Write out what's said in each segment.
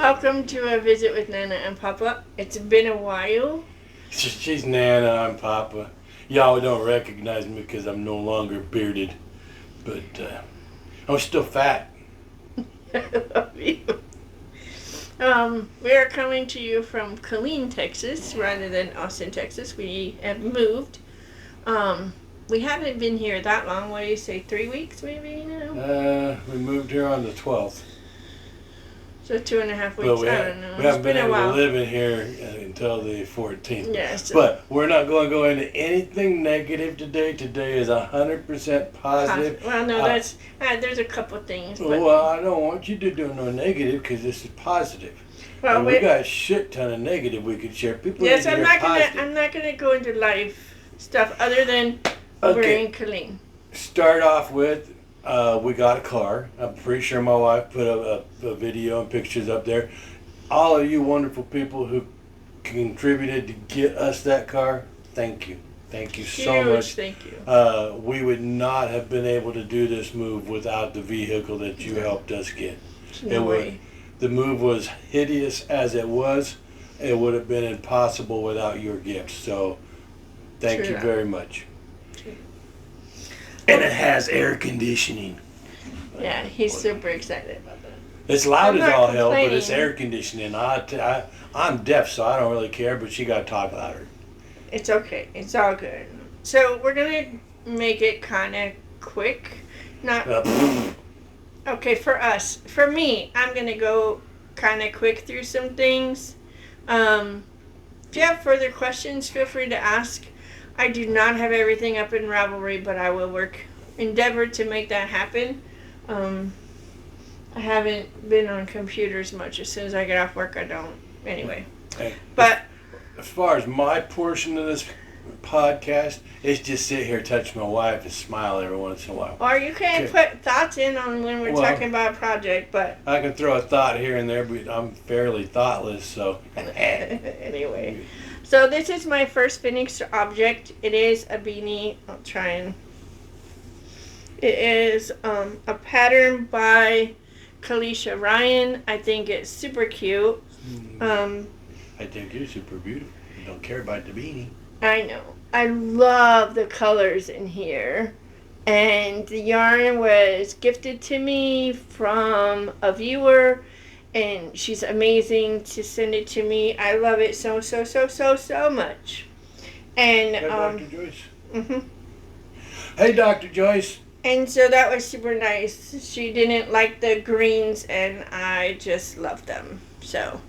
Welcome to a visit with Nana and Papa. It's been a while. She's Nana, I'm Papa. Y'all don't recognize me because I'm no longer bearded, but I'm still fat. I love you. We are coming to you from Killeen, Texas, rather than Austin, Texas. We have moved. We haven't been here that long. What do you say, 3 weeks maybe now? We moved here on the 12th. So 2.5 weeks, But I don't know. we haven't It's been been a able while. to live in here until the 14th. Yes. But we're not going to go into anything negative today. Today is 100% positive. Well, no, there's a couple things. But, Well, I don't want you to do no negative because this is positive. well, And we got a shit ton of negative we could share. People yes, need to I'm hear not gonna. positive. I'm not gonna go into life stuff other than we're in Killeen. Start off with, we got a car. I'm pretty sure my wife put a video and pictures up there. All of you wonderful people who contributed to get us that car, thank you. Thank you so much. Thank you. We would not have been able to do this move without the vehicle that you helped us get. No way. The move was hideous as it was. It would have been impossible without your gifts. So, thank True you that. very much. True. And it has air conditioning. Yeah, he's super excited about that. It's loud I'm as not all hell, but it's complaining. air conditioning. I'm deaf, so I don't really care, but she got to talk louder. It's okay. It's all good. So we're gonna make it kind of quick. Not okay for us. For me, I'm gonna go kind of quick through some things. If you have further questions, feel free to ask. I do not have everything up in Ravelry, but I will endeavor to make that happen. I haven't been on computers much. As soon as I get off work, I don't. Anyway, Hey, but as far as my portion of this podcast, it's just sit here, touch my wife, and smile every once in a while. or you can Okay. put thoughts in on when we're Well- talking about a project, but I can throw a thought here and there, but I'm fairly thoughtless, so. anyway. So this is my first finished object. It is a beanie. I'll try and. It is a pattern by Kalisha Ryan. I think it's super cute. I think you're super beautiful. You don't care about the beanie. I know. I love the colors in here. And the yarn was gifted to me from a viewer. And she's amazing to send it to me. I love it so much. And Hey, Dr. Joyce. mhm. Hey, Dr. Joyce. And so that was super nice. She didn't like the greens, and I just loved them. So,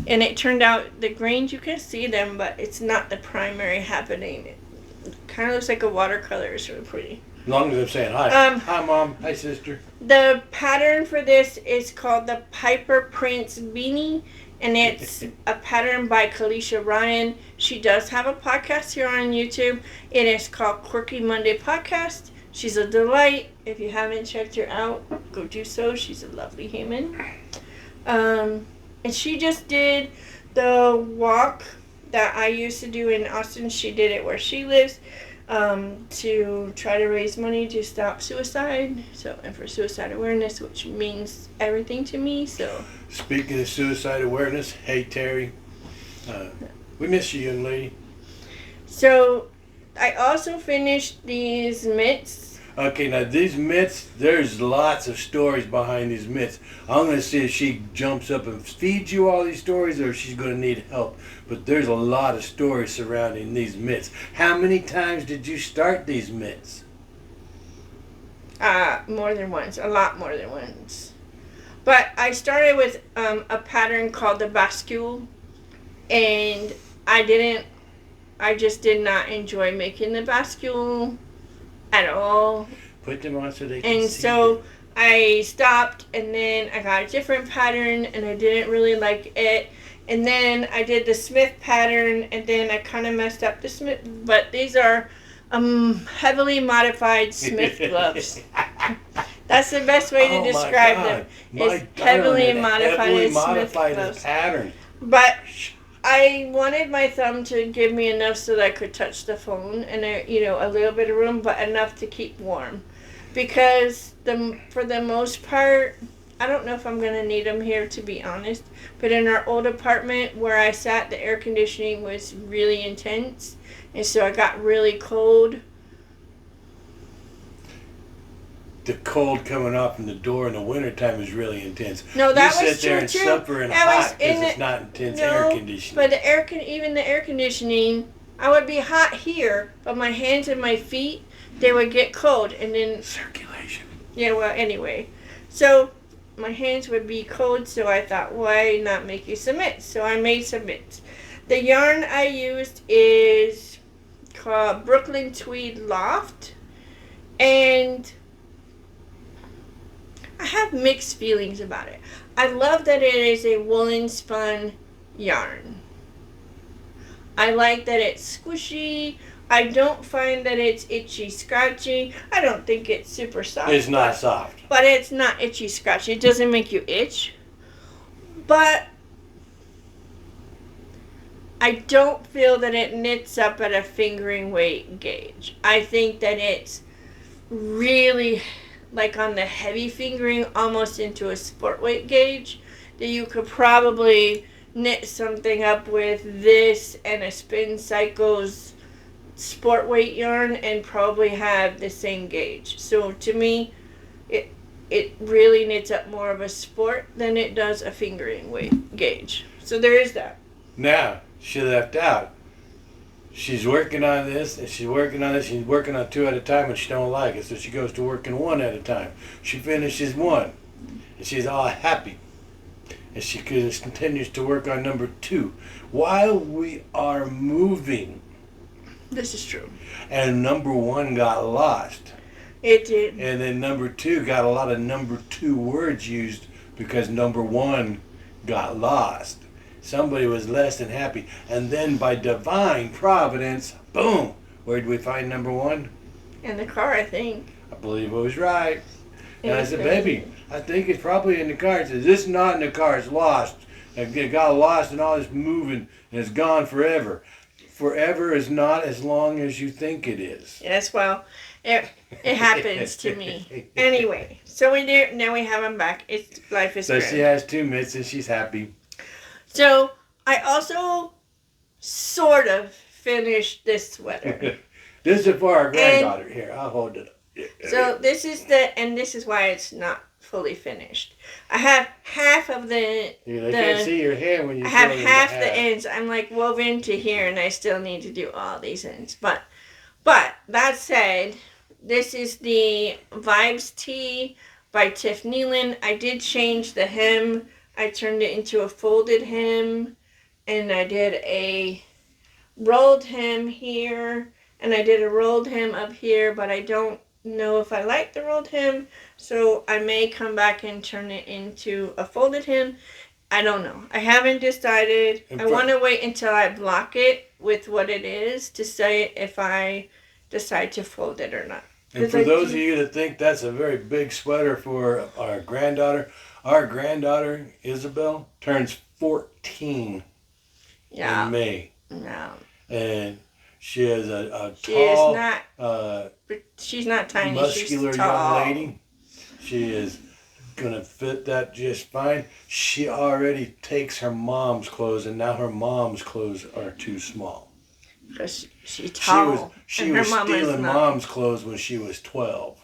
and it turned out the greens, you can see them, but it's not the primary happening. It kind of looks like a watercolor. It's really pretty. As long as I'm saying hi. Um, Hi, Mom. Hi, sister. The pattern for this is called the Piper Prince Beanie, and it's a pattern by Kalisha Ryan. She does have a podcast here on YouTube. It is called Quirky Monday Podcast. She's a delight. If you haven't checked her out, go do so. She's a lovely human. And she just did the walk that I used to do in Austin. She did it where she lives to try to raise money to stop suicide. So, and for suicide awareness, which means everything to me. So, Speaking of suicide awareness, hey, Terry. We miss you, young lady. so I also finished these mitts. Okay, now these mitts, there's lots of stories behind these mitts. I'm going to see if she jumps up and feeds you all these stories or if she's going to need help. But there's a lot of stories surrounding these mitts. How many times did you start these mitts? More than once, a lot more than once. But I started with a pattern called the bascule, and I just did not enjoy making the bascule at all. Put them on so they can And see so them. I stopped, and then I got a different pattern, and I didn't really like it. And then I did the Smith pattern, and then I kind of messed up the Smith. But these are heavily modified Smith gloves. That's the best way to describe them. It's heavily modified Smith gloves. pattern. But I wanted my thumb to give me enough so that I could touch the phone and a little bit of room, but enough to keep warm. Because for the most part, I don't know if I'm going to need them here, to be honest. But in our old apartment where I sat, the air conditioning was really intense. And so I got really cold. The cold coming off from the door in the wintertime is really intense. No, that you was sit there true and too. suffer and That was hot because in it's the- not intense No, air conditioning. But even the air conditioning, I would be hot here, but my hands and my feet, they would get cold. And then, Circulation. yeah, well, anyway. So my hands would be cold, so I thought, why not make you some mitts? So I made some mitts. The yarn I used is called Brooklyn Tweed Loft. And I have mixed feelings about it. I love that it is a woolen spun yarn. I like that it's squishy. I don't find that it's itchy scratchy. I don't think it's super soft. It's not soft. But it's not itchy scratchy. It doesn't make you itch. But I don't feel that it knits up at a fingering weight gauge. I think that it's really like on the heavy fingering, almost into a sport weight gauge, that you could probably knit something up with this and a Spin Cycles sport weight yarn and probably have the same gauge. So to me, it really knits up more of a sport than it does a fingering weight gauge. So there is that. Now, she left out. She's working on this, and she's working on this. She's working on two at a time, and she don't like it, so she goes to working one at a time. She finishes one, and she's all happy. And she continues to work on number two while we are moving. This is true. And number one got lost. It did. And then number two got a lot of number two words used because number one got lost. Somebody was less than happy. And then by divine providence, boom, where did we find number one? In the car, I think. I believe it was right. And I said, It was baby, I think it's probably in the car. It says, it's not in the car, it's lost. It got lost in all this moving and it's gone forever. Forever is not as long as you think it is. Yes, well, it happens to me. Anyway, so now we have them back. Life is So good. she has two mitts and she's happy. So I also sort of finished this sweater. This is for our granddaughter. Here, I'll hold it up. So this is this is why it's not fully finished. I have half of the. They can't see your hair when you. I have half the ends. I'm like woven to here, and I still need to do all these ends. But that said, this is the Vibes Tee by Tiff Nealon. I did change the hem. I turned it into a folded hem, and I did a rolled hem here, and I did a rolled hem up here, but I don't know if I like the rolled hem, so I may come back and turn it into a folded hem. I don't know. I haven't decided. I want to wait until I block it with what it is to say if I decide to fold it or not. And for those of you that think that's a very big sweater for our granddaughter Isabel turns 14 in May. No. And she is a She tall, is not. She's not tiny. muscular she's tall. young lady. She is gonna fit that just fine. She already takes her mom's clothes, and now her mom's clothes are too small. Because she's tall. She was stealing mom's clothes when she was 12.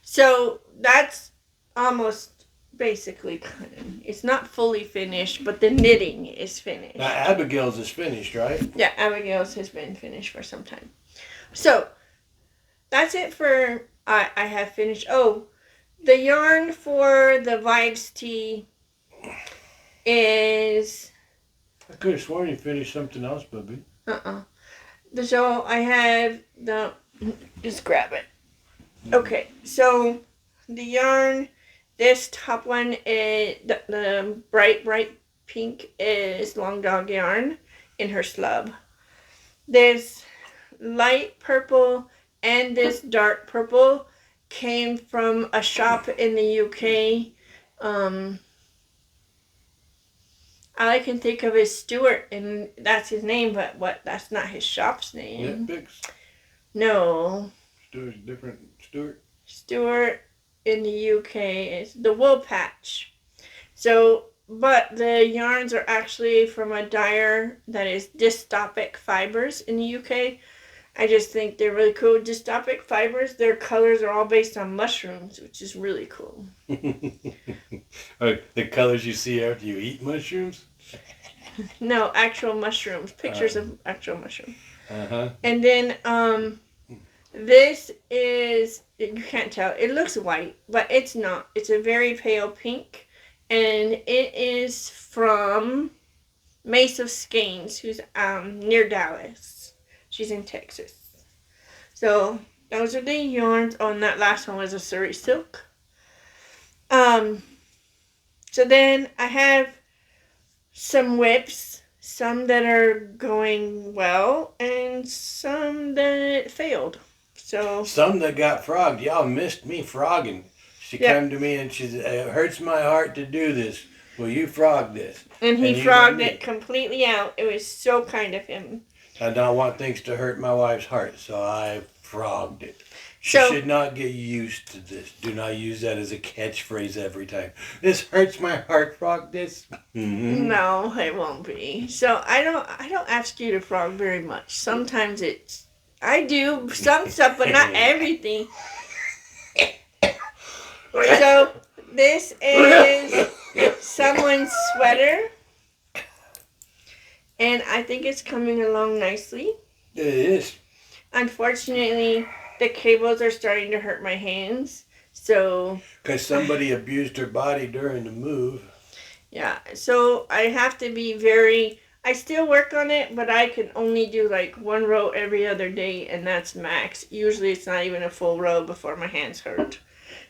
So that's almost basically done. It's not fully finished, but the knitting is finished. Now Abigail's is finished, right? Yeah, Abigail's has been finished for some time. So that's it for I have finished. Oh, the yarn for the Vibes Tee is. I could have sworn you finished something else, Bubby. So I have the. Just grab it. Okay, so the yarn. This top one is the bright pink is Long Dog yarn in her slub. This light purple and this dark purple came from a shop in the UK. All I can think of is Stuart, and that's his name, but that's not his shop's name. Knit Picks? No. Stuart's different. Stuart? Stuart in the UK is the wool patch. So, but the yarns are actually from a dyer that is Dystopic Fibers in the UK. I just think they're really cool. Dystopic Fibers, their colors are all based on mushrooms, which is really cool. The colors you see after you eat mushrooms? No, actual mushrooms. Pictures of actual mushrooms. Uh-huh. And then this is, you can't tell. It looks white, but it's not. It's a very pale pink. And it is from Mace of Skeins, who's near Dallas. She's in Texas. So those are the yarns. Oh, and that last one was a Surrey silk. So then I have some whips, some that are going well, and some that failed. So some that got frogged. Y'all missed me frogging. She came to me and she said, "It hurts my heart to do this. Will you frog this?" And he frogged it completely out. It was so kind of him. I don't want things to hurt my wife's heart, so I frogged it. She should not get used to this. Do not use that as a catchphrase every time. This hurts my heart, frog this. Mm-hmm. No, it won't be. So I don't ask you to frog very much. Sometimes I do some stuff, but not everything. So this is someone's sweater, and I think it's coming along nicely. It is. Unfortunately, the cables are starting to hurt my hands, so... Because somebody abused her body during the move. Yeah, so I have to be very... I still work on it, but I can only do like one row every other day, and that's max. Usually it's not even a full row before my hands hurt.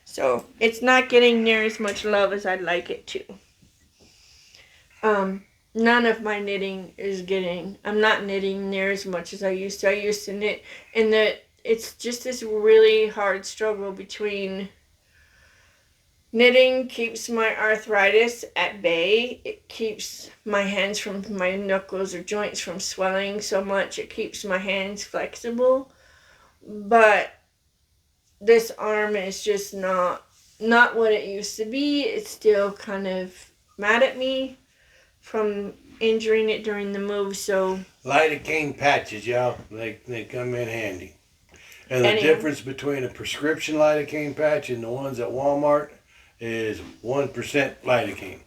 So it's not getting near as much love as I'd like it to. None of my knitting is getting... I'm not knitting near as much as I used to. I used to knit, and it's just this really hard struggle between knitting keeps my arthritis at bay. It keeps my hands from my knuckles or joints from swelling so much. It keeps my hands flexible. But this arm is just not what it used to be. It's still kind of mad at me from injuring it during the move. So lidocaine patches, y'all, they come in handy. And the difference between a prescription lidocaine patch and the ones at Walmart is 1% lidocaine.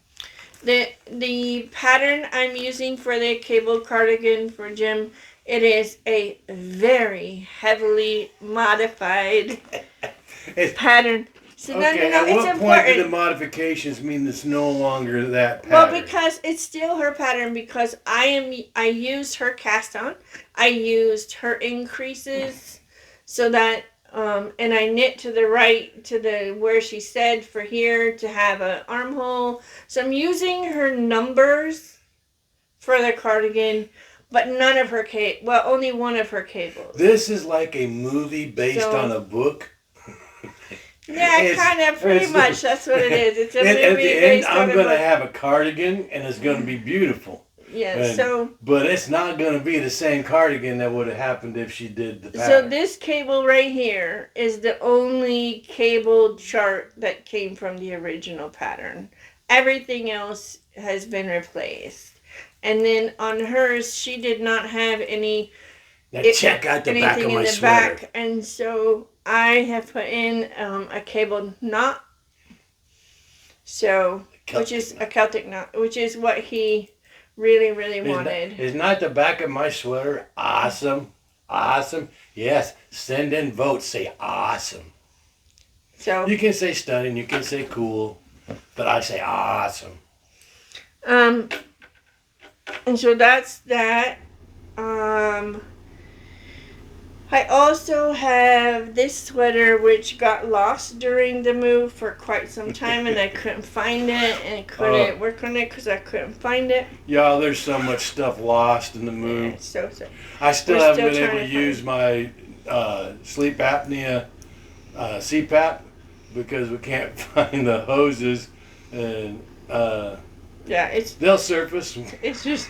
The pattern I'm using for the cable cardigan for Jim, it is a very heavily modified pattern. So okay, no, at it's what important. point do the modifications mean it's no longer that pattern? Well, because it's still her pattern, because I used her cast on. I used her increases so that and I knit to the right to the where she said for here to have an armhole. So I'm using her numbers for the cardigan, but none of her only one of her cables. This is like a movie based on a book. Yeah, kind of, pretty much. That's what it is. It's a movie at the end, I'm going to have a cardigan, and it's going to be beautiful. Yeah, but it's not going to be the same cardigan that would have happened if she did the pattern. So this cable right here is the only cable chart that came from the original pattern. Everything else has been replaced. And then on hers, she did not have any... Now check out the back of my sweater. And so I have put in a cable knot. So, which is a Celtic knot, which is what he really, really wanted. Isn't that the back of my sweater? Awesome. Awesome. Yes. Send in votes. Say awesome. So you can say stunning. You can say cool. But I say awesome. And so that's that. I also have this sweater which got lost during the move for quite some time, and I couldn't find it and couldn't work on it because I couldn't find it. Y'all, there's so much stuff lost in the move. Yeah, so. I still haven't been able to use my sleep apnea CPAP because we can't find the hoses, and they'll surface. It's just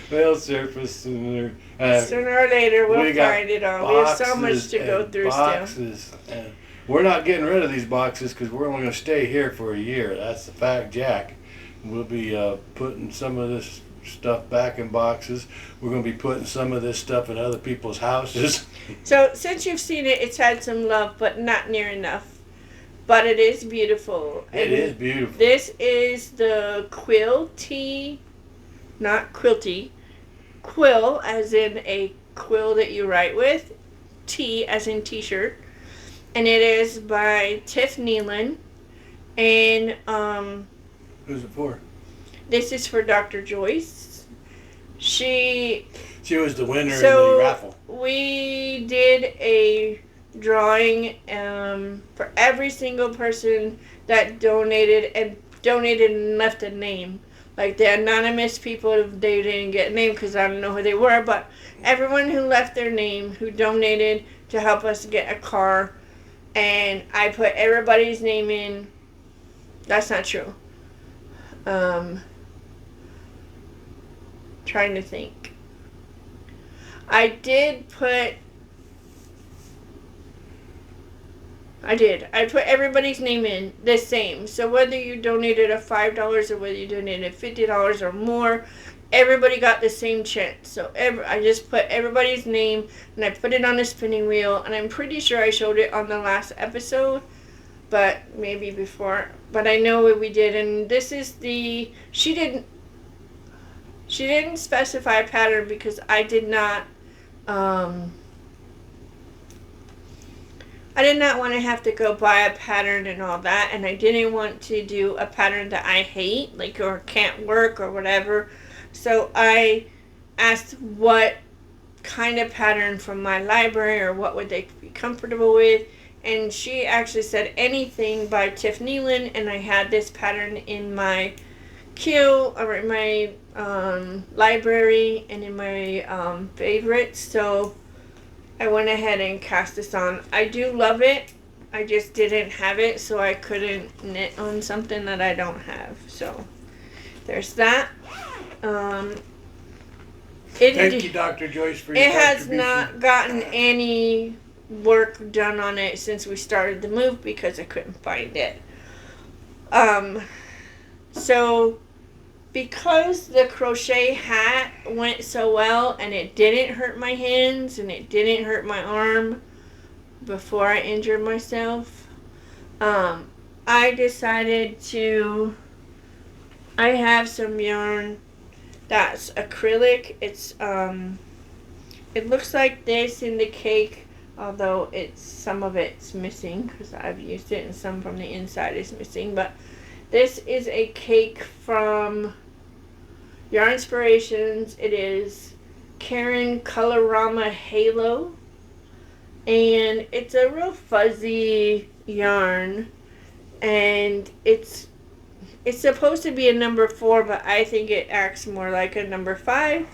they'll surface sooner or later. We'll find it all. We have so much to go through boxes, still. We're not getting rid of these boxes because we're only going to stay here for a year. That's the fact, Jack. We'll be putting some of this stuff back in boxes. We're going to be putting some of this stuff in other people's houses. So since you've seen it, it's had some love, but not near enough. But it is beautiful. It is beautiful. This is the Quill Tea, not quilty. Quill as in a quill that you write with. T as in t-shirt. And it is by Tiff Nealon. And Who's it for? this is for Dr. Joyce. She was the winner in the raffle. We did a drawing for every single person that donated and left a name. Like the anonymous people, they didn't get a name because I don't know who they were, but everyone who left their name, who donated to help us get a car, and I put everybody's name in. That's not true. Trying to think. I put everybody's name in the same. So whether you donated a $5 or whether you donated $50 or more, everybody got the same chance. So I just put everybody's name and I put it on a spinning wheel. And I'm pretty sure I showed it on the last episode, but maybe before. But I know what we did. And this is she didn't specify a pattern because I did not want to have to go buy a pattern and all that, and I didn't want to do a pattern that I hate, like, or can't work or whatever. So I asked what kind of pattern from my library or what would they be comfortable with, and she actually said anything by Tiff Nealon, and I had this pattern in my queue or in my library and in my favorites. So I went ahead and cast this on. I do love it. I just didn't have it, so I couldn't knit on something that I don't have. So there's that. Thank you, Dr. Joyce, for your It has contribution. not gotten any work done on it since we started the move because I couldn't find it. So because the crochet hat went so well and it didn't hurt my hands and it didn't hurt my arm before I injured myself, I decided I have some yarn that's acrylic. It's it looks like this in the cake, although some of it's missing because I've used it and some from the inside is missing. But this is a cake from Yarn Inspirations. It is Karen Colorama Halo, and it's a real fuzzy yarn, and it's supposed to be a number 4, but I think it acts more like a number 5,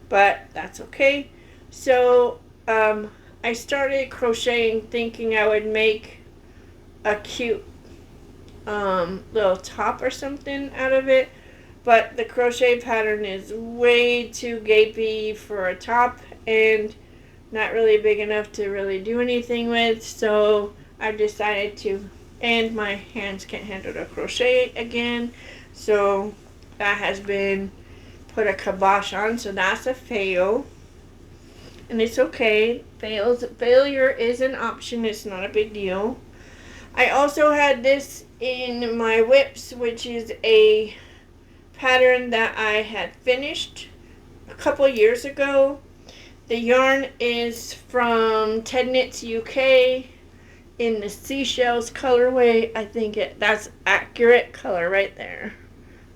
but that's okay. So I started crocheting thinking I would make a cute little top or something out of it, but the crochet pattern is way too gapey for a top and not really big enough to really do anything with, so I decided to, and my hands can't handle the crochet again, so that has been put a kibosh on, so that's a fail, and it's okay. Failure is an option, it's not a big deal. I also had this in my whips, which is a pattern that I had finished a couple years ago. The yarn is from Ted Knits UK in the Seashells colorway. I think that's accurate color right there.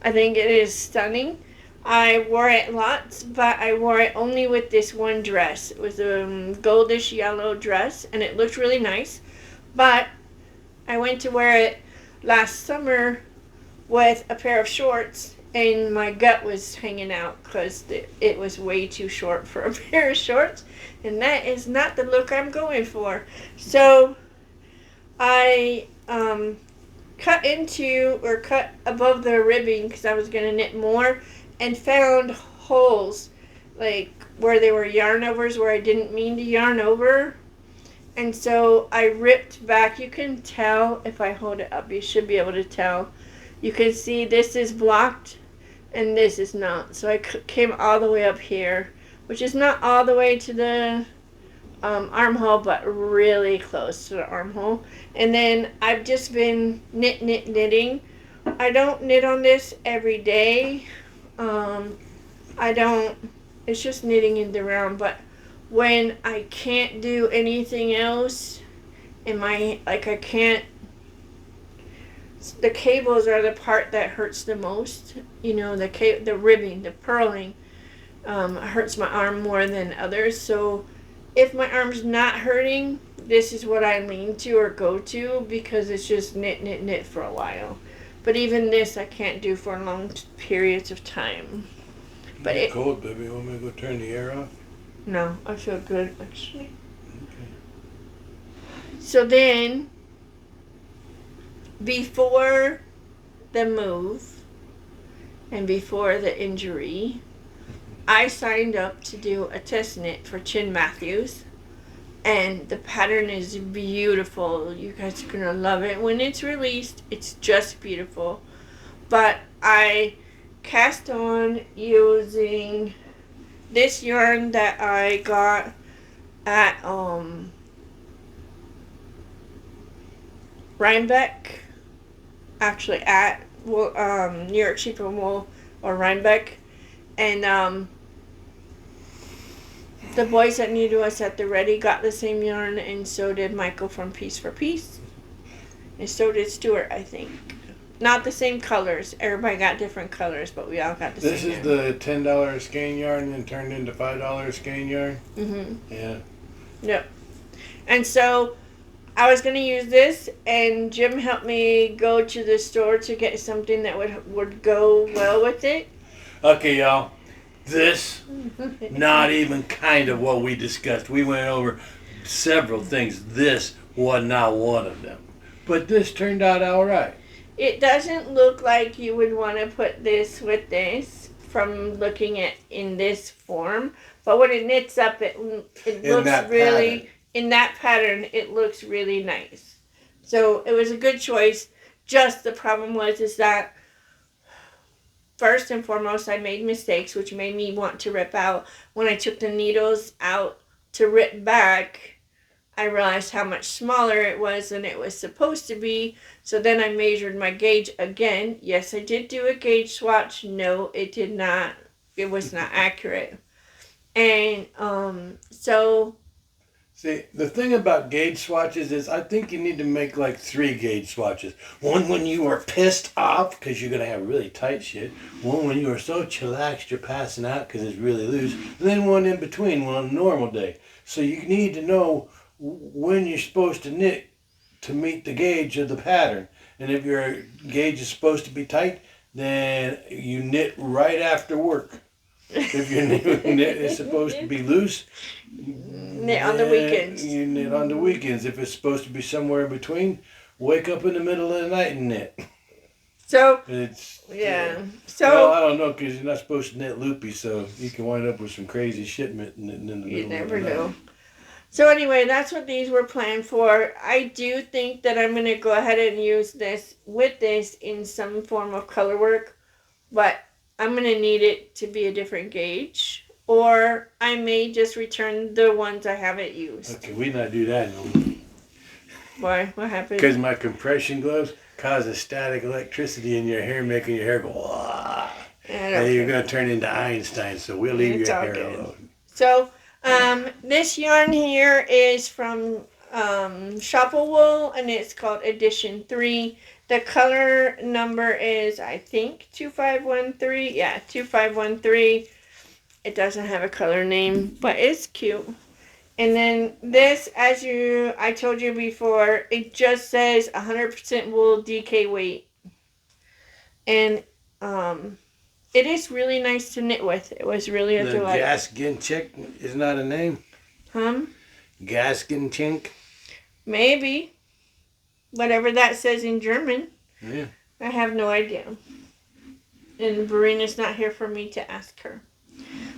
I think it is stunning. I wore it lots, but I wore it only with this one dress. It was a goldish yellow dress, and it looked really nice. But I went to wear it last summer with a pair of shorts, and my gut was hanging out because it was way too short for a pair of shorts, and that is not the look I'm going for. So I cut above the ribbing because I was going to knit more, and found holes like where they were yarn overs where I didn't mean to yarn over, And so I ripped back. You can tell if I hold it up. You should be able to tell. You can see this is blocked and this is not. So I came all the way up here, which is not all the way to the armhole, but really close to the armhole. And then I've just been knitting. I don't knit on this every day. I don't. It's just knitting in the round. But when I can't do anything else, I can't. The cables are the part that hurts the most. You know, the ribbing, the purling, hurts my arm more than others. So if my arm's not hurting, this is what I lean to or go to because it's just knit for a while. But even this I can't do for long periods of time. But it's cold, baby. You want me to go turn the air off? No, I feel good actually. Okay. So then, before the move and before the injury, I signed up to do a test knit for Chin Matthews. And the pattern is beautiful. You guys are going to love it. When it's released, it's just beautiful. But I cast on using this yarn that I got at Rhinebeck. Actually at New York Sheep and Wool or Rhinebeck. And the boys that knew to us at the Ready got the same yarn, and so did Michael from Piece for Piece. And so did Stuart, I think. Not the same colors. Everybody got different colors, but we all got the This same is yarn. the $10 skein yarn and turned into $5 skein yarn? Mm-hmm. Yeah. Yep. And so I was going to use this, and Jim helped me go to the store to get something that would go well with it. Okay, y'all. This, not even kind of what we discussed. We went over several things. This was not one of them. But this turned out all right. It doesn't look like you would want to put this with this from looking at in this form. But when it knits up, it looks really, pattern. In that pattern, it looks really nice. So it was a good choice. Just the problem is that first and foremost, I made mistakes, which made me want to rip out. When I took the needles out to rip back, I realized how much smaller it was than it was supposed to be. So then I measured my gauge again. Yes, I did do a gauge swatch. No, it did not. It was not accurate. And so... See, the thing about gauge swatches is I think you need to make like 3 gauge swatches. One when you are pissed off because you're going to have really tight shit. One when you are so chillaxed you're passing out because it's really loose. And then one in between, one on a normal day. So you need to know when you're supposed to knit to meet the gauge of the pattern. And if your gauge is supposed to be tight, then you knit right after work. If your knit is supposed to be loose, knit on the weekends. You knit on the weekends. If it's supposed to be somewhere in between, wake up in the middle of the night and knit. So it's So well, I don't know because you're not supposed to knit loopy, so you can wind up with some crazy shit knitting in the middle. You never know. So anyway, that's what these were planned for. I do think that I'm going to go ahead and use this with this in some form of color work, but I'm going to need it to be a different gauge, or I may just return the ones I haven't used. Okay, we not do that no more. Why? What happened? Because my compression gloves cause a static electricity in your hair, making your hair go, wah. And you're going to turn into Einstein, so we'll leave your hair alone. So, this yarn here is from Shopple Wool, and it's called Edition 3. The color number is, I think, 2513. Yeah, 2513. It doesn't have a color name, but it's cute. And then this, as I told you before, it just says 100% wool DK weight. And it is really nice to knit with. It was really a delight. Gaskin is not a name? Gaskin. Maybe. Whatever that says in German. Yeah. I have no idea. And Verina's not here for me to ask her.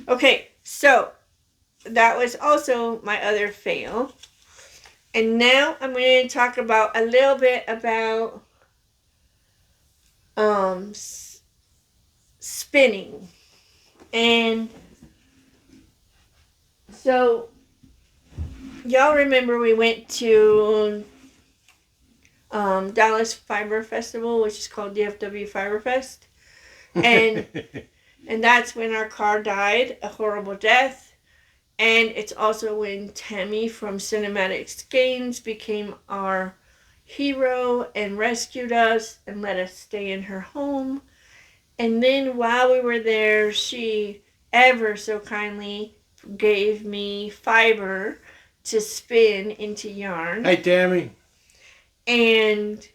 Okay, so that was also my other fail. And now I'm going to talk about a little bit about um, spinning. And so, y'all remember we went to Dallas Fiber Festival, which is called DFW Fiber Fest. And and that's when our car died, a horrible death. And it's also when Tammy from Cinematic Games became our hero and rescued us and let us stay in her home. And then while we were there, she ever so kindly gave me fiber to spin into yarn. Hey, Tammy. And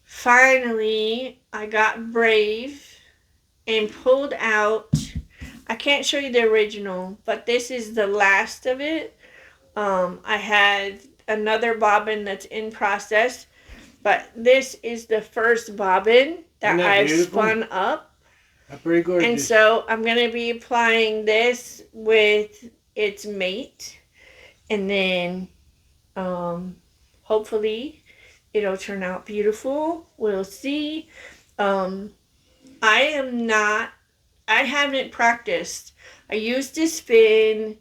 finally, I got brave and pulled out. I can't show you the original, but this is the last of it. I had another bobbin that's in process, but this is the first bobbin that I've beautiful? spun up. That's pretty gorgeous. And so I'm going to be applying this with its mate, and then hopefully it'll turn out beautiful. We'll see. I haven't practiced. I used to spin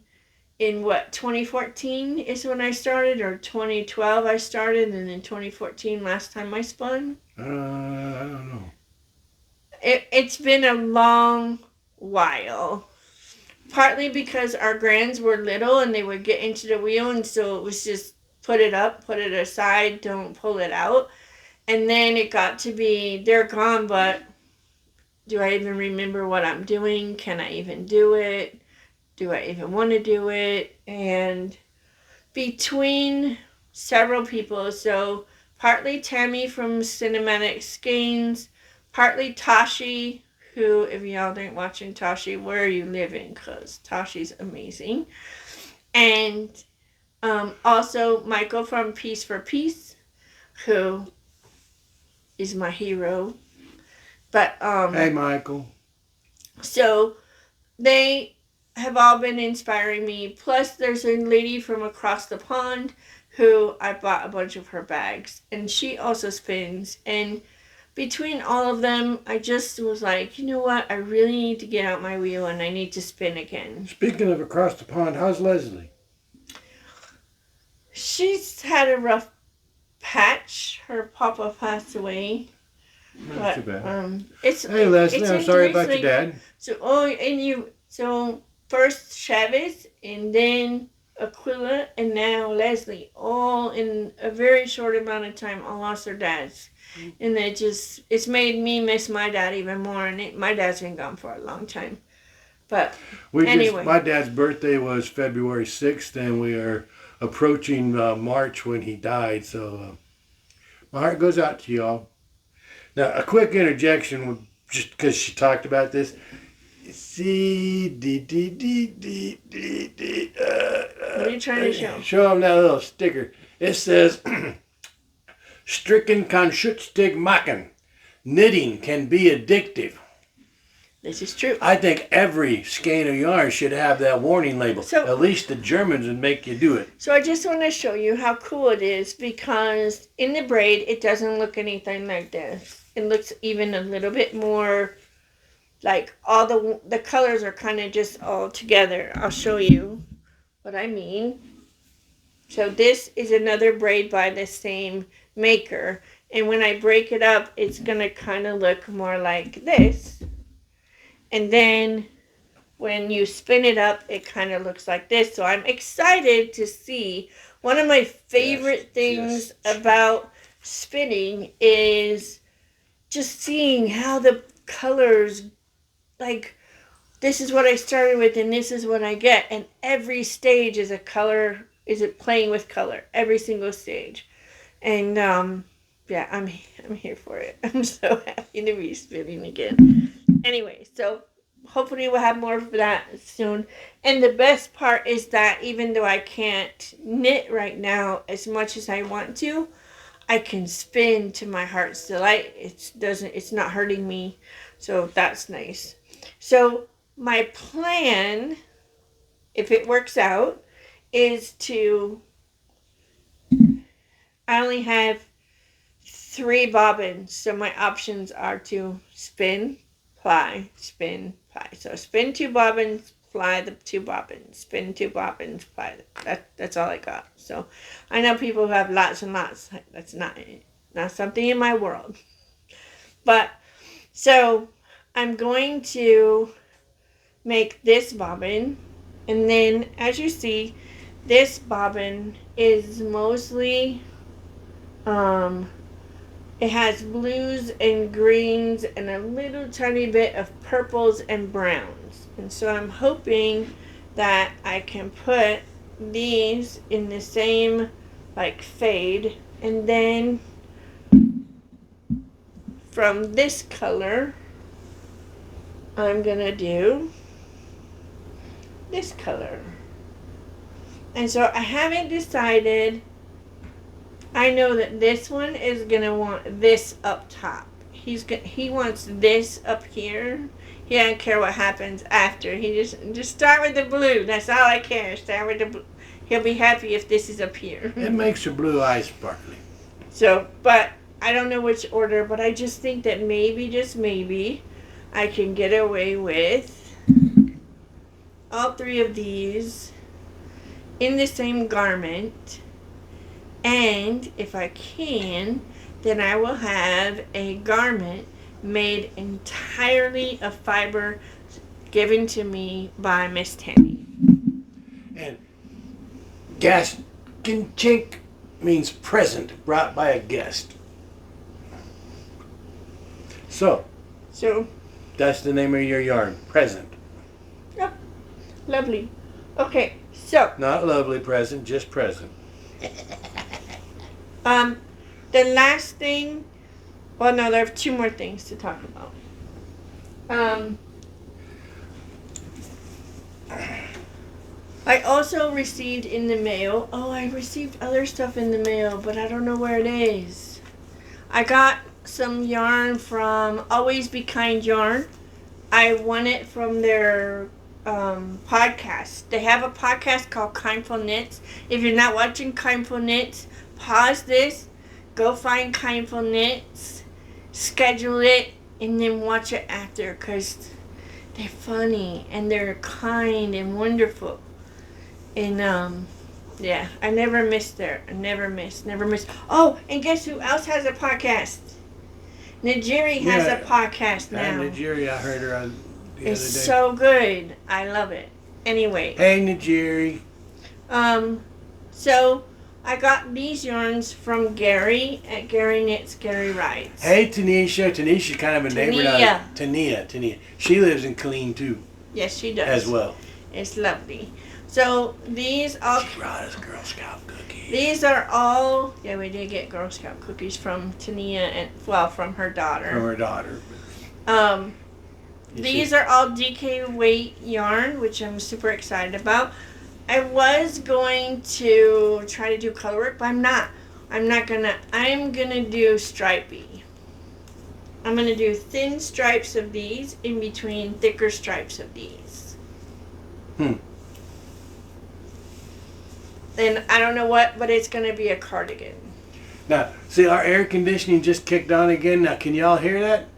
in 2014 is when I started, or 2012 I started, and in 2014 last time I spun. I don't know. It's been a long while. Partly because our grands were little and they would get into the wheel, and so it was just put it up, put it aside, don't pull it out. And then it got to be, they're gone, but do I even remember what I'm doing? Can I even do it? Do I even want to do it? And between several people, so partly Tammy from Cinematic Skeins, partly Tashi, who, if y'all aren't watching Tashi, where are you living? Because Tashi's amazing. And also Michael from Peace for Peace, who is my hero. But hey, Michael. So they have all been inspiring me. Plus, there's a lady from across the pond who I bought a bunch of her bags, and she also spins. And between all of them, I just was like, you know what? I really need to get out my wheel and I need to spin again. Speaking of across the pond, how's Leslie? She's had a rough patch. Her papa passed away. Not too bad. Hey Leslie, I'm sorry about your dad. So first Chavez, and then Aquila, and now Leslie, all in a very short amount of time, all lost their dads. And it's made me miss my dad even more, and my dad's been gone for a long time. But anyway. My dad's birthday was February 6th, and we are approaching March when he died, so my heart goes out to y'all. Now, a quick interjection, just because she talked about this. What are you trying to show? Show them that little sticker. It says, Stricken kann Schutztig machen. Knitting can be addictive. This is true. I think every skein of yarn should have that warning label. So, at least the Germans would make you do it. So I just want to show you how cool it is, because in the braid, it doesn't look anything like this. It looks even a little bit more like all the colors are kind of just all together. I'll show you what I mean. So this is another braid by the same maker. And when I break it up, it's going to kind of look more like this. And then when you spin it up, it kind of looks like this. So I'm excited to see. One of my favorite things about spinning is just seeing how the colors, like, this is what I started with and this is what I get. And every stage is a color, is it playing with color, every single stage. And yeah, I'm here for it. I'm so happy to be spinning again. Anyway, so hopefully we'll have more of that soon. And the best part is that even though I can't knit right now as much as I want to, I can spin to my heart's delight. It's not hurting me. So that's nice. So my plan, if it works out, is to I only have 3 bobbins, so my options are to spin, ply, spin, ply. So spin 2 bobbins, ply the 2 bobbins, spin 2 bobbins, ply. That's all I got. So I know people who have lots and lots. That's not something in my world. But so I'm going to make this bobbin, and then as you see, this bobbin is mostly it has blues and greens and a little tiny bit of purples and browns. And so I'm hoping that I can put these in the same like fade, and then from this color I'm gonna do this color. And so I haven't decided. I know that this one is gonna want this up top. He wants this up here. He doesn't care what happens after. He just start with the blue. That's all I care. Start with the blue. He'll be happy if this is up here. It makes your blue eyes sparkly. So, but I don't know which order. But I just think that maybe, just maybe, I can get away with all 3 of these in the same garment. And if I can, then I will have a garment made entirely of fiber given to me by Miss Tammy. And Gaskintchink means present, brought by a guest. So that's the name of your yarn, present. Yeah, lovely. Okay, so Not lovely present, just present. the last thing, well, no, there are 2 more things to talk about. I also received in the mail, I received other stuff in the mail, but I don't know where it is. I got some yarn from Always Be Kind Yarn. I won it from their podcast. They have a podcast called Kindful Knits. If you're not watching Kindful Knits, pause this, go find Kindful Knits, schedule it, and then watch it after, because they're funny and they're kind and wonderful. And yeah, I never miss there. I never miss. Oh, and guess who else has a podcast? Najiri has a podcast now. Najiri, I heard her on the other day. It's so good. I love it. Anyway. Hey, Najiri. So I got these yarns from Gary at Gary Knits, Gary Writes. Hey, Tanisha. Tanisha's kind of a neighbor now. Tania. She lives in Killeen, too. Yes, she does. As well. It's lovely. So these all... She brought us Girl Scout cookies. These are all... Yeah, we did get Girl Scout cookies from Tania and... Well, from her daughter. From her daughter. These are all DK weight yarn, which I'm super excited about. I was going to try to do color work, but I'm not. I'm gonna do stripey. I'm gonna do thin stripes of these in between thicker stripes of these. And I don't know what, but it's gonna be a cardigan. Now, see, our air conditioning just kicked on again. Now, can y'all hear that?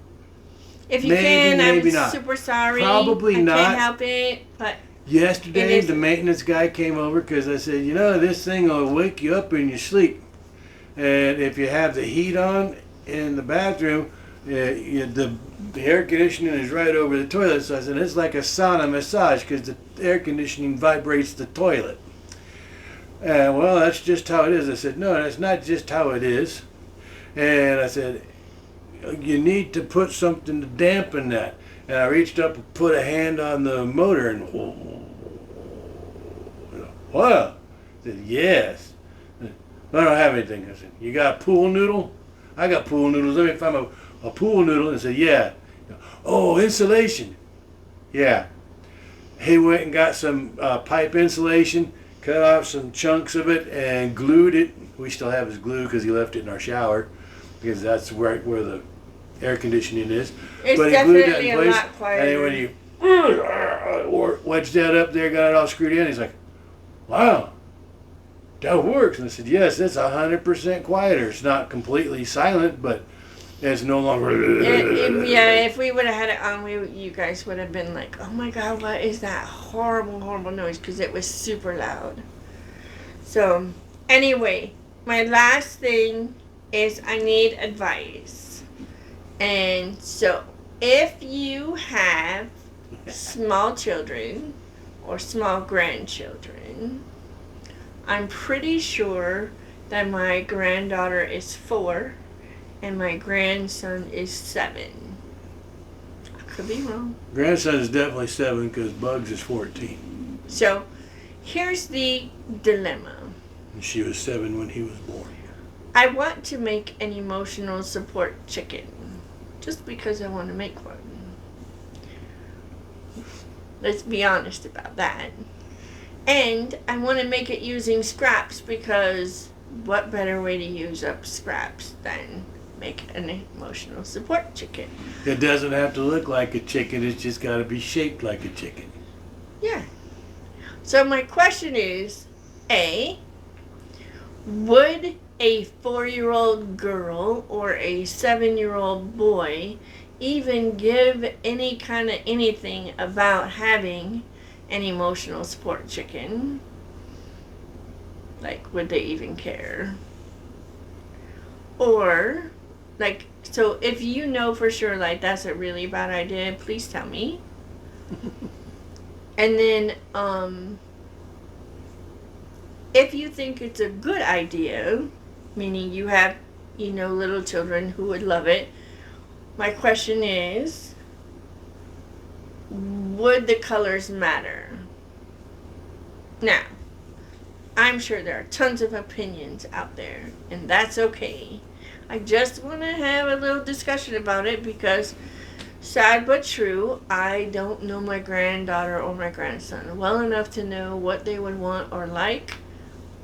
If you can, maybe I'm not. super sorry. Probably not. I can't help it, but... Yesterday, the maintenance guy came over because I said, this thing will wake you up in your sleep. And if you have the heat on in the bathroom, the air conditioning is right over the toilet. So I said, it's like a sauna massage because the air conditioning vibrates the toilet. Well, that's just how it is. I said, no, that's not just how it is. And I said, you need to put something to dampen that. And I reached up and put a hand on the motor and what? I said, yes. I don't have anything. I said, you got a pool noodle? I got pool noodles. Let me find a pool noodle. And I said, yeah. Oh, insulation. Yeah. He went and got some pipe insulation, cut off some chunks of it, and glued it. We still have his glue because he left it in our shower because that's where the air conditioning is. It's but he definitely glued that in place, a lot quieter. and then when he wedged that up there, got it all screwed in, he's like, wow, that works. And I said, yes, it's 100% quieter. It's not completely silent, but it's no longer. If we would have had it on, you guys would have been like, oh my God, what is that horrible, horrible noise? Because it was super loud. So, anyway, my last thing is I need advice. And so, if you have small children or small grandchildren, I'm pretty sure that my granddaughter is 4 and my grandson is 7. I could be wrong. Grandson is definitely 7 because Bugs is 14. So, here's the dilemma. And she was 7 when he was born. I want to make an emotional support chicken. Just because I want to make one. Let's be honest about that. And I want to make it using scraps because what better way to use up scraps than make an emotional support chicken? It doesn't have to look like a chicken. It's just got to be shaped like a chicken. Yeah. So my question is, A, would a 4-year-old girl or a 7-year-old boy even give any kind of anything about having an emotional support chicken? Like, would they even care? Or, like, so if you know for sure, like, that's a really bad idea, please tell me. And then, if you think it's a good idea, meaning you have, little children who would love it, my question is, would the colors matter? Now, I'm sure there are tons of opinions out there, and that's okay. I just want to have a little discussion about it because, sad but true, I don't know my granddaughter or my grandson well enough to know what they would want or like.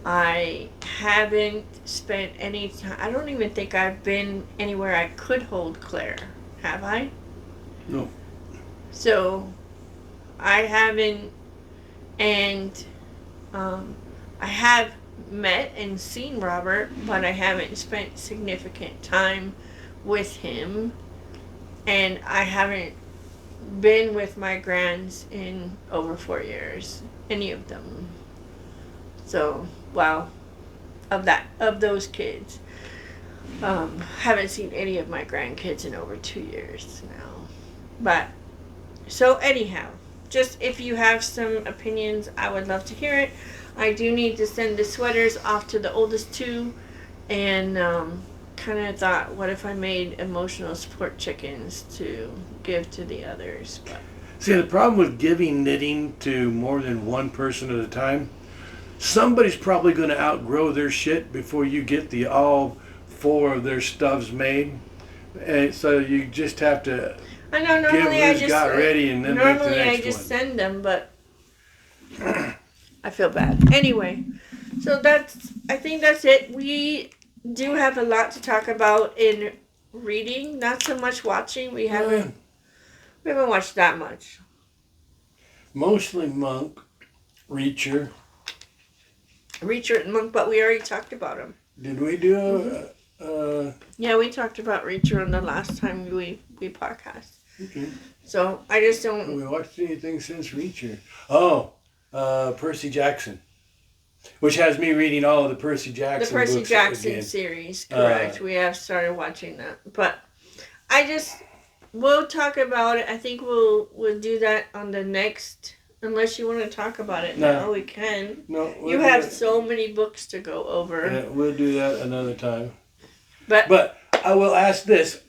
I haven't spent any time. I don't even think I've been anywhere I could hold Claire. Have I? No. So, I haven't, and I have met and seen Robert, but I haven't spent significant time with him, and I haven't been with my grands in over 4 years, any of them. So, wow, of those kids, haven't seen any of my grandkids in over 2 years now. But, so anyhow, just if you have some opinions, I would love to hear it. I do need to send the sweaters off to the oldest 2, and kind of thought, what if I made emotional support chickens to give to the others? But See, the problem with giving knitting to more than one person at a time, somebody's probably going to outgrow their shit before you get all 4 of their stuffs made. And so you just have to I know give normally I who's just got ready and then make the normally next I just one. send them, but I feel bad. Anyway, so I think that's it. We do have a lot to talk about in reading, not so much watching. We haven't watched that much. Mostly Monk, Reacher. Reacher and Monk, but we already talked about them. Did we do Yeah, we talked about Reacher on the last time we podcast. Okay. So I just Have don't. we watched anything since Reacher? Oh, Percy Jackson. Which has me reading all of the Percy Jackson The Percy books Jackson again. series, correct. We have started watching that. But we'll talk about it. I think we'll do that on the next, unless you want to talk about it now, we can. No, You have so many books to go over. Yeah, we'll do that another time. But I will ask this.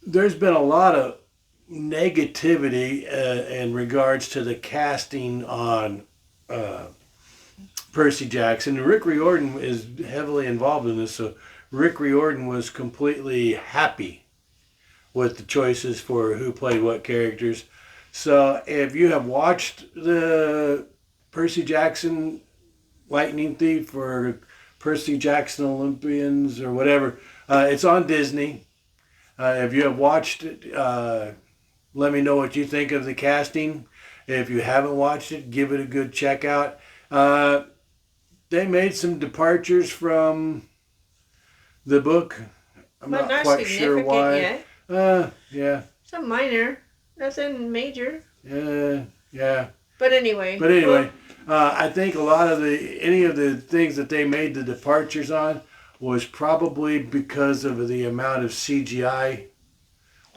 There's been a lot of negativity in regards to the casting on Percy Jackson. Rick Riordan is heavily involved in this, so Rick Riordan was completely happy with the choices for who played what characters. So if you have watched the Percy Jackson Lightning Thief or Percy Jackson Olympians or whatever, it's on Disney. If you have watched it, let me know what you think of the casting. If you haven't watched it, give it a good check out. they made some departures from the book. I'm But not quite sure why. yet. Yeah. Some minor, nothing major. Yeah. But anyway. I think a lot of any of the things that they made the departures on was probably because of the amount of CGI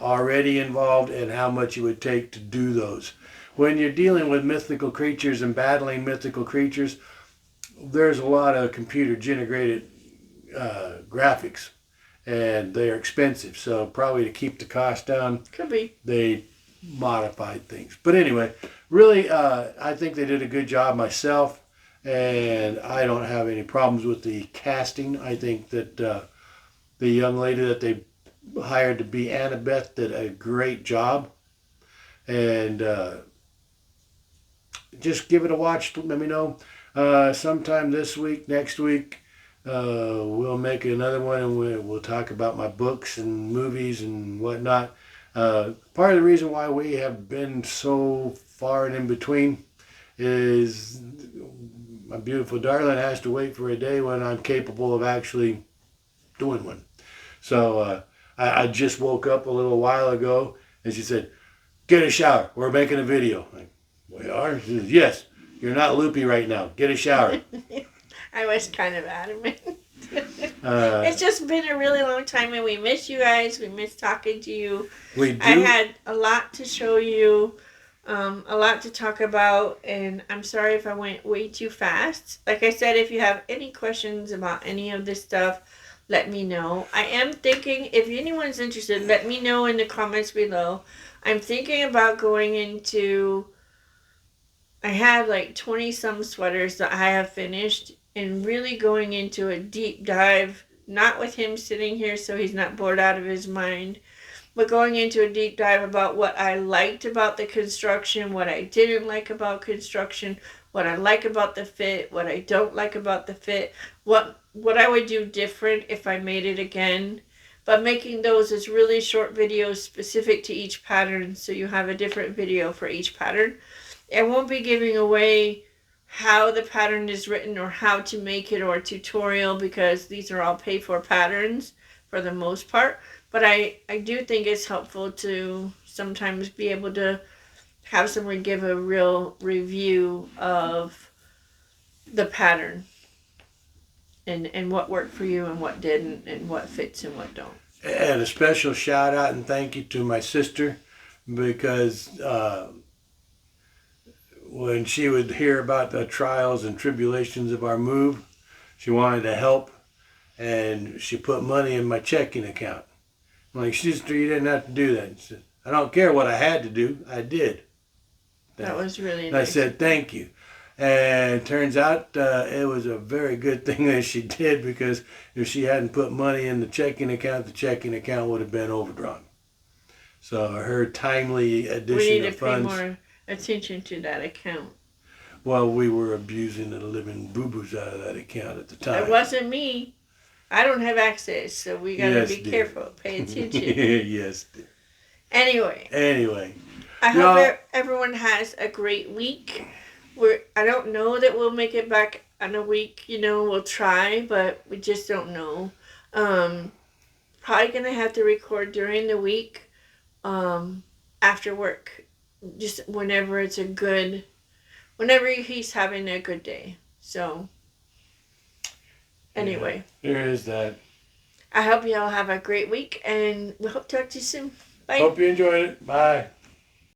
already involved and how much it would take to do those. When you're dealing with mythical creatures and battling mythical creatures, there's a lot of computer generated graphics, and they're expensive. So probably to keep the cost down, could be, they modified things. But anyway, really, I think they did a good job myself, and I don't have any problems with the casting. I think that the young lady that they hired to be Annabeth did a great job, and just give it a watch. Let me know sometime this week, next week. We'll make another one, and we'll talk about my books and movies and whatnot. Part of the reason why we have been so far and in between is my beautiful darling has to wait for a day when I'm capable of actually doing one. So I just woke up a little while ago, and she said, "Get a shower. We're making a video." I'm like, "We are?" She says, "Yes. You're not loopy right now. Get a shower." I was kind of adamant. It's just been a really long time, and we miss you guys. We miss talking to you. We do. I had a lot to show you, a lot to talk about, and I'm sorry if I went way too fast. Like I said, if you have any questions about any of this stuff, let me know. I am thinking, if anyone's interested, let me know in the comments below. I'm thinking about going into, I have like 20 some sweaters that I have finished, and really going into a deep dive, not with him sitting here so he's not bored out of his mind, but going into a deep dive about what I liked about the construction, what I didn't like about construction, what I like about the fit, what I don't like about the fit, what I would do different if I made it again. But making those as really short videos specific to each pattern, so you have a different video for each pattern. I won't be giving away how the pattern is written or how to make it or a tutorial, because these are all paid for patterns for the most part. But I do think it's helpful to sometimes be able to have someone give a real review of the pattern and what worked for you and what didn't, and what fits and what don't. And a special shout out and thank you to my sister, because when she would hear about the trials and tribulations of our move, she wanted to help, and she put money in my checking account. I'm like, "Sister, you didn't have to do that." She said, "I don't care what I had to do. I did." That was really and nice. I said, "Thank you." And it turns out it was a very good thing that she did, because if she hadn't put money in the checking account would have been overdrawn. So her timely addition of funds. We need to pay more attention to that account. Well, we were abusing the living boo-boos out of that account at the time. It wasn't me. I don't have access, so we gotta be careful. Pay attention. Yes. Anyway. I hope everyone has a great week. I don't know that we'll make it back in a week. We'll try, but we just don't know. Probably gonna have to record during the week, after work. Just whenever he's having a good day. So, anyway. Yeah, there is that. I hope you all have a great week, and we hope to talk to you soon. Bye. Hope you enjoyed it. Bye.